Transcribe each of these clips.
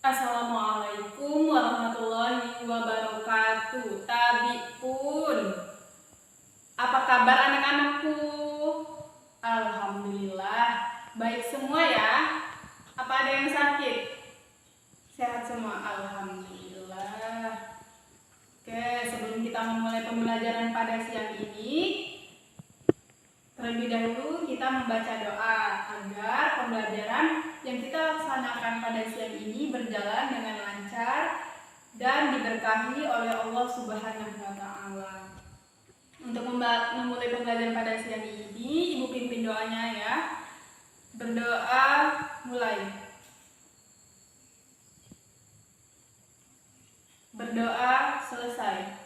Assalamualaikum warahmatullahi wabarakatuh. Tabi'un. Apa kabar anak-anakku? Alhamdulillah, baik semua ya. Apa ada yang sakit? Sehat semua, alhamdulillah. Oke, sebelum kita memulai pembelajaran pada siang ini, terlebih dahulu kita membaca doa agar pembelajaran yang kita laksanakan pada siang ini berjalan dengan lancar dan diberkahi oleh Allah Subhanahu wa Ta'ala. Untuk memulai pembelajaran pada siang ini, Ibu pimpin doanya ya. Berdoa mulai. Berdoa selesai.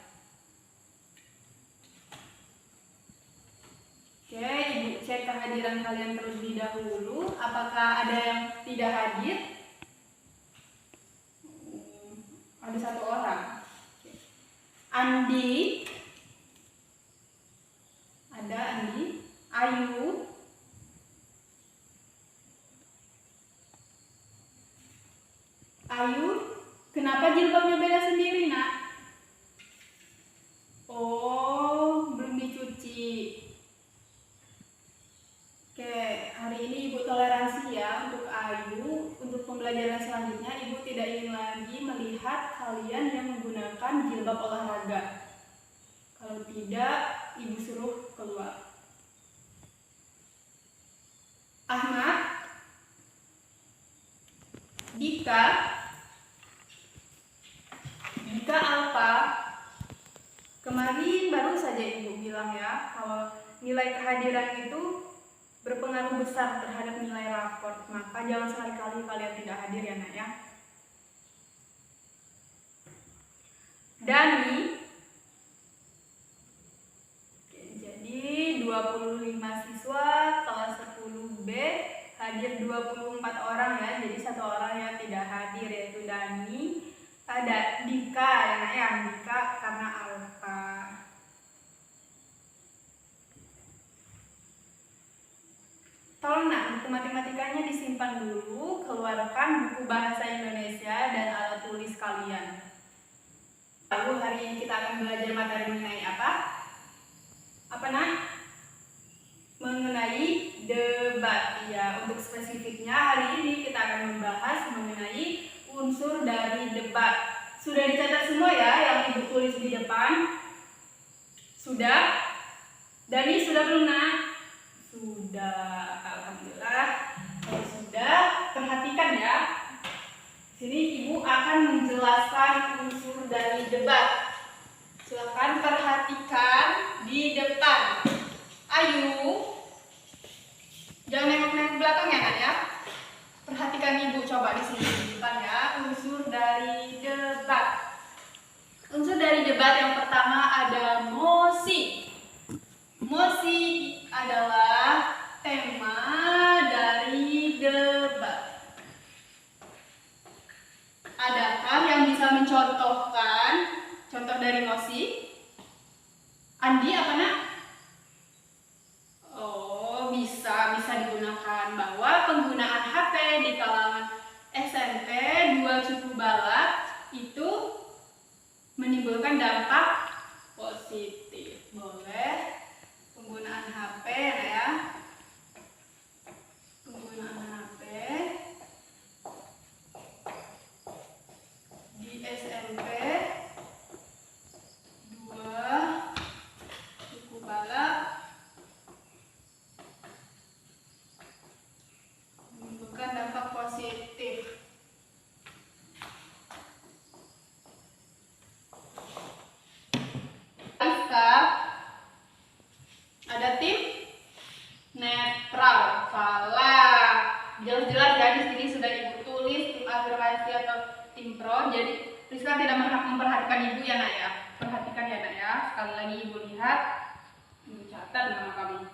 Oke, Ibu cek kehadiran kalian terlebih dahulu. Apakah ada yang tidak hadir? Ada satu orang. Andi. Ada Andi. Ayu. Ayu, kenapa jilbabnya beda sendiri, Nak? Oh, belum dicuci. Oke, hari ini Ibu toleransi ya untuk Ayu. Untuk pembelajaran selanjutnya, Ibu tidak ingin lagi melihat kalian yang menggunakan jilbab olahraga. Kalau tidak, Ibu suruh keluar. Ahmad, Dika Alfa, kemarin baru saja Ibu bilang ya, kalau nilai kehadiran itu berpengaruh besar terhadap nilai raport, maka jangan sekali-kali kalian tidak hadir ya Nak ya. Dani, oke, jadi 25 siswa kelas 10B, hadir 24 orang ya, jadi satu orang yang tidak hadir yaitu Dani. Ada Dika ya Nak ya, Dika karena Alfa. Tolong Nak, buku matematikanya disimpan dulu, keluarkan buku bahasa Indonesia dan alat tulis kalian. Lalu hari ini kita akan belajar materi mengenai apa? Apa Nak? Mengenai debat. Ya, untuk spesifiknya hari ini kita akan membahas mengenai unsur dari debat. Sudah dicatat semua ya yang Ibu tulis di depan? Sudah? Dani sudah belum Nak? Sudah, alhamdulillah. Kalau sudah, perhatikan ya. Sini Ibu akan menjelaskan unsur dari debat. Silakan perhatikan di depan. Ayu, jangan nengok-nengok belakang ya Nak ya. Perhatikan Ibu coba di sini di depan ya. Unsur dari debat. Unsur dari debat yang pertama ada mosi. Mosi adalah tema dari debat. Adakah yang bisa mencontohkan contoh dari mosi? Andi apa Nak? Oh, bisa digunakan bahwa penggunaan HP di kalangan SMP 2 suku balat itu menimbulkan dampak positif. Boleh penggunaan HP ya. Penggunaan HP di SMP 2 suku balat menimbulkan dampak positif. Ada tim netral, salah. Jelas-jelas ya di sini sudah Ibu tulis tim afirmasi atau tim pro. Jadi Rizka tidak memperhatikan Ibu ya Nak ya. Perhatikan ya Nak ya. Sekali lagi Ibu lihat, Ibu catat nama kamu.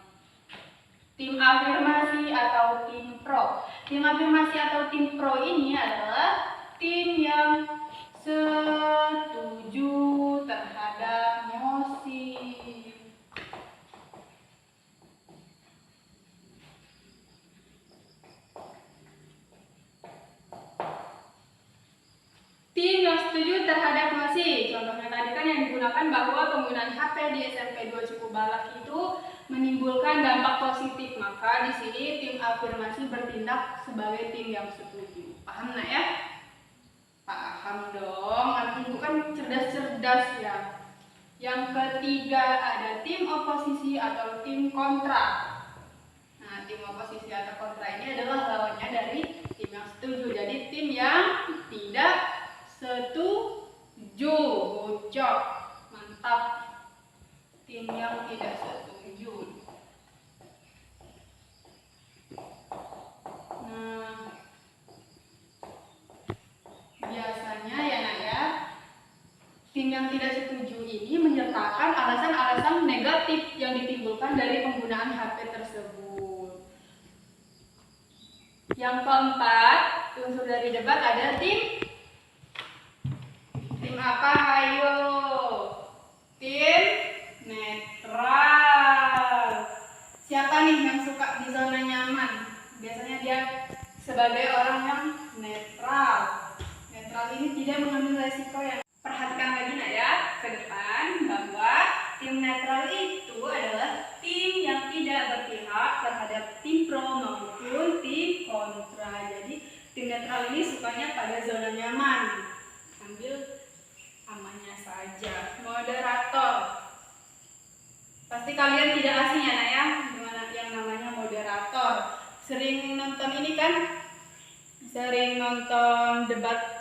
Tim afirmasi atau tim pro. Tim afirmasi atau tim pro ini adalah tim yang setuju terhadap mosi. setuju terhadap mosi. Contohnya tadi kan yang digunakan bahwa penggunaan HP di SMP 2 Cipubalak itu menimbulkan dampak positif. Maka di sini tim afirmasi bertindak sebagai tim yang setuju. Paham nak ya? Paham dong. Anak ibu kan cerdas-cerdas ya. Yang ketiga ada tim oposisi atau tim kontra. Nah, tim oposisi atau kontra ini adalah lawannya dari tim yang setuju. Jadi tim yang tidak setuju. Ucap. Mantap. Tim yang tidak setuju. Nah, biasanya ya nak ya, tim yang tidak setuju ini menyertakan alasan-alasan negatif yang ditimbulkan dari penggunaan HP tersebut. Yang keempat, unsur dari debat ada tim apa? Ayo. Tim netral. Siapa nih yang suka di zona nyaman? Biasanya dia sebagai orang yang netral. Netral ini tidak mengambil resiko yang. Perhatikan lagi nak ya ke depan bahwa tim netral itu adalah tim yang tidak berpihak terhadap tim pro maupun tim kontra. Jadi tim netral ini sukanya pada zona nyaman, ambil amannya saja. Moderator, pasti kalian tidak asing ya nak ya dengan yang namanya moderator. Sering nonton ini kan, sering nonton debat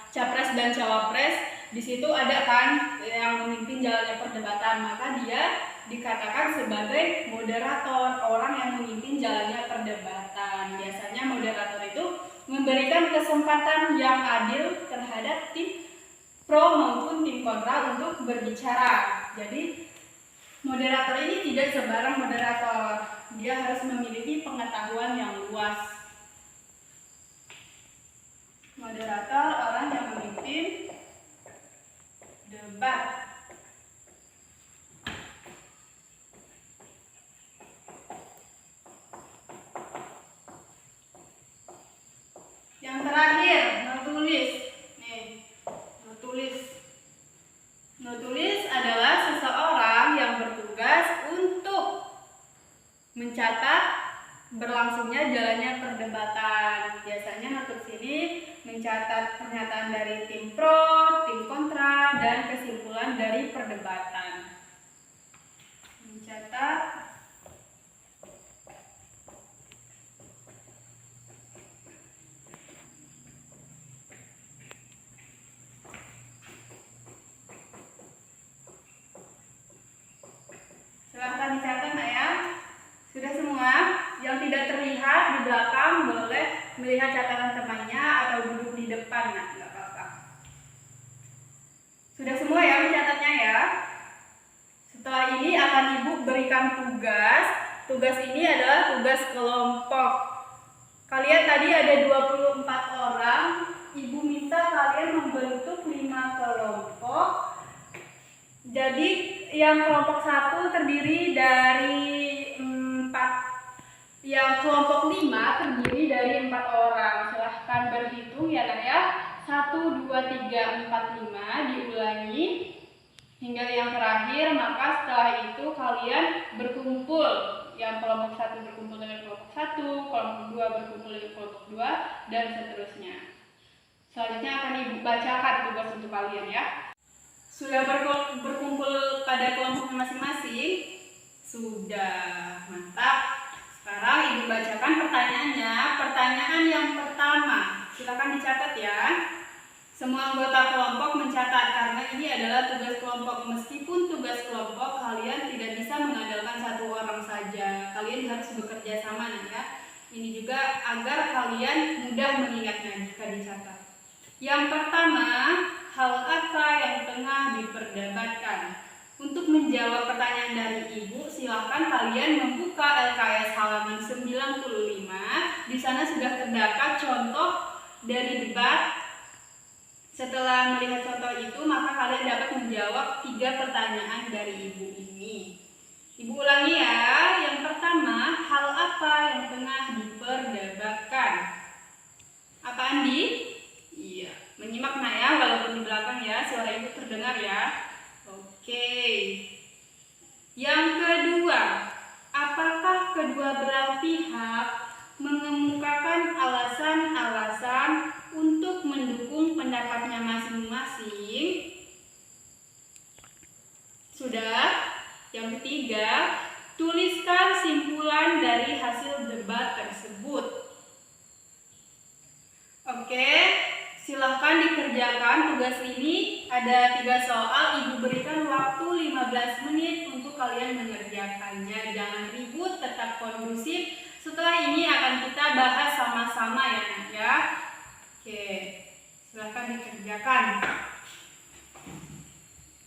capres dan cawapres. Di situ ada kan yang memimpin jalannya perdebatan, maka dia dikatakan sebagai moderator, orang yang memimpin jalannya perdebatan. Biasanya moderator itu memberikan kesempatan yang adil terhadap tim pro maupun tim kontra untuk berbicara. Jadi moderator ini tidak sembarang moderator, dia harus memiliki pengetahuan yang luas. Moderator orang yang memimpin debat. Yang terakhir, notulis. Nih, notulis. Notulis adalah seseorang yang bertugas untuk mencatat berlangsungnya jalannya perdebatan. Biasanya notulis ini mencatat pernyataan dari tim pro, tim kontra, dan kesimpulan dari perdebatan. Mencatat silahkan dicatat nak ya. Sudah semua? Yang tidak terlihat di belakang boleh melihat catatan temannya atau duduk di depan. Nah, nggak apa-apa. Sudah semua ya mencatatnya ya. Setelah ini akan ibu berikan tugas. Tugas ini adalah tugas kelompok. Kalian tadi ada 24 orang. Ibu minta kalian membentuk 5 kelompok. Jadi yang kelompok 1 terdiri dari 4. Yang kelompok 5 terdiri dari 4 orang. Silahkan berhitung ya nak ya. 1, 2, 3, 4, 5 diulangi hingga yang terakhir. Maka setelah itu kalian berkumpul. Yang kelompok 1 berkumpul dengan kelompok 1, kelompok 2 berkumpul dengan kelompok 2, dan seterusnya. Selanjutnya akan ibu bacakan tugas untuk kalian ya. Sudah berkumpul pada kelompok masing-masing? Sudah, mantap. Sekarang ibu bacakan pertanyaannya. Pertanyaan yang pertama, silakan dicatat ya. Semua anggota kelompok mencatat karena ini adalah tugas kelompok. Meskipun tugas kelompok, kalian tidak bisa mengandalkan satu orang saja. Kalian harus bekerja sama ya. Ini juga agar kalian mudah mengingatnya jika dicatat. Yang pertama, hal apa yang tengah diperdebatkan? Untuk menjawab pertanyaan dari ibu, silakan kalian membuka LKS halaman 95. Di sana sudah terdapat contoh dari debat. Setelah melihat contoh itu, maka kalian dapat menjawab 3 pertanyaan dari ibu ini. Ibu ulangi ya. Yang pertama, hal apa yang tengah diperdebatkan? Apa Andi? Iya. Silahkan dikerjakan tugas ini. Ada 3 soal, Ibu berikan waktu 15 menit untuk kalian mengerjakannya. Jangan ribut, tetap kondusif. Setelah ini akan kita bahas sama-sama ya Nak ya. Oke, silahkan dikerjakan.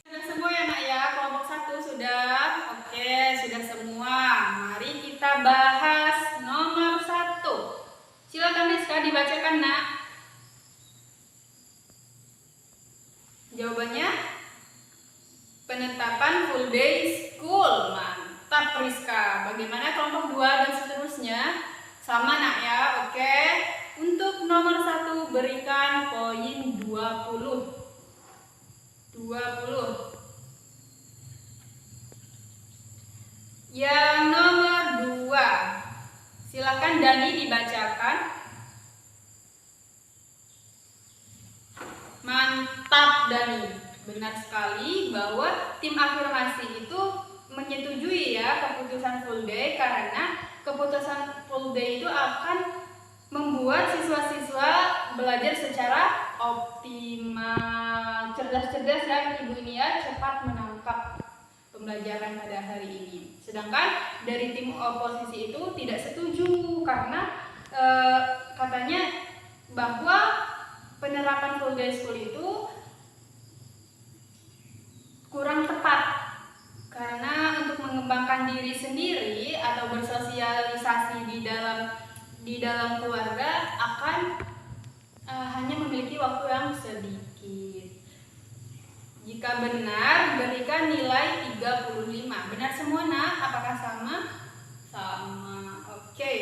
Sudah semua ya Nak ya, kelompok 1 sudah. Oke, sudah semua. Mari kita bahas nomor 1. Silakan Rizka dibacakan Nak. Jawabannya penetapan full day school. Mantap Rizka. Bagaimana kelompok 2 dan seterusnya? Sama Nak ya. Oke. Untuk nomor 1 berikan poin 20. Yang nomor 2, silakan Dani dibacakan. Mantap Dani, benar sekali bahwa tim afirmasi itu menyetujui ya keputusan full day, karena keputusan full day itu akan membuat siswa-siswa belajar secara optimal, cerdas-cerdas ya Ibu ini ya, cepat menangkap pembelajaran pada hari ini. Sedangkan dari tim oposisi itu tidak setuju karena katanya bahwa penerapan full day school itu kurang tepat karena untuk mengembangkan diri sendiri atau bersosialisasi di dalam keluarga akan hanya memiliki waktu yang sedikit. Jika benar, berikan nilai 35. Benar semua Nak? Apakah sama? Sama. Oke.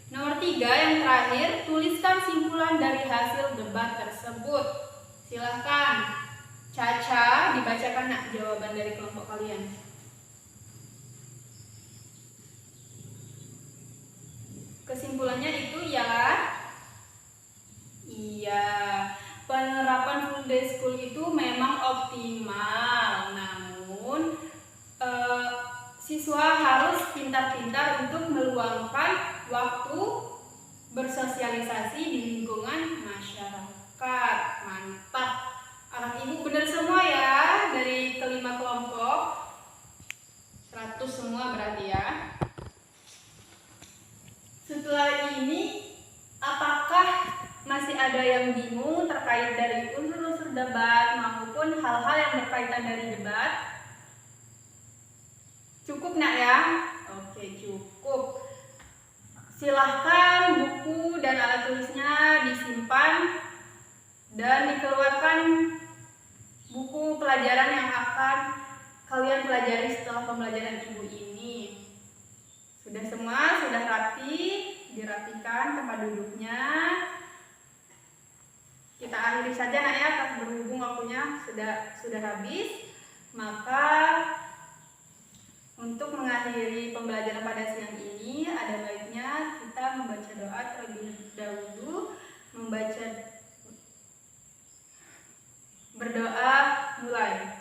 Nomor 3 yang terakhir, tuliskan simpulan dari hasil debat tersebut. Silahkan Caca dibacakan Nak jawaban dari kelompok kalian. Kesimpulannya itu ialah iya, penerapan full day school itu memang optimal, namun siswa harus pintar-pintar untuk meluangkan waktu bersosialisasi di lingkungan masyarakat. Mantap, anak ibu benar semua ya dari kelima kelompok, 100 semua berarti ya. Setelah ini, apakah masih ada yang bingung terkait dari unsur-unsur debat maupun hal-hal yang berkaitan dari debat? Cukup Nak ya? Oke, cukup. Silahkan buku dan alat tulisnya disimpan dan dikeluarkan buku pelajaran yang akan kalian pelajari setelah pembelajaran ibu ini. Sudah semua, sudah rapi, dirapikan tempat duduknya. Kita akhiri saja Nak ya, berhubung waktunya sudah habis. Maka untuk mengakhiri pembelajaran pada siang ini, ada baiknya kita membaca doa terlebih dahulu. Berdoa mulai.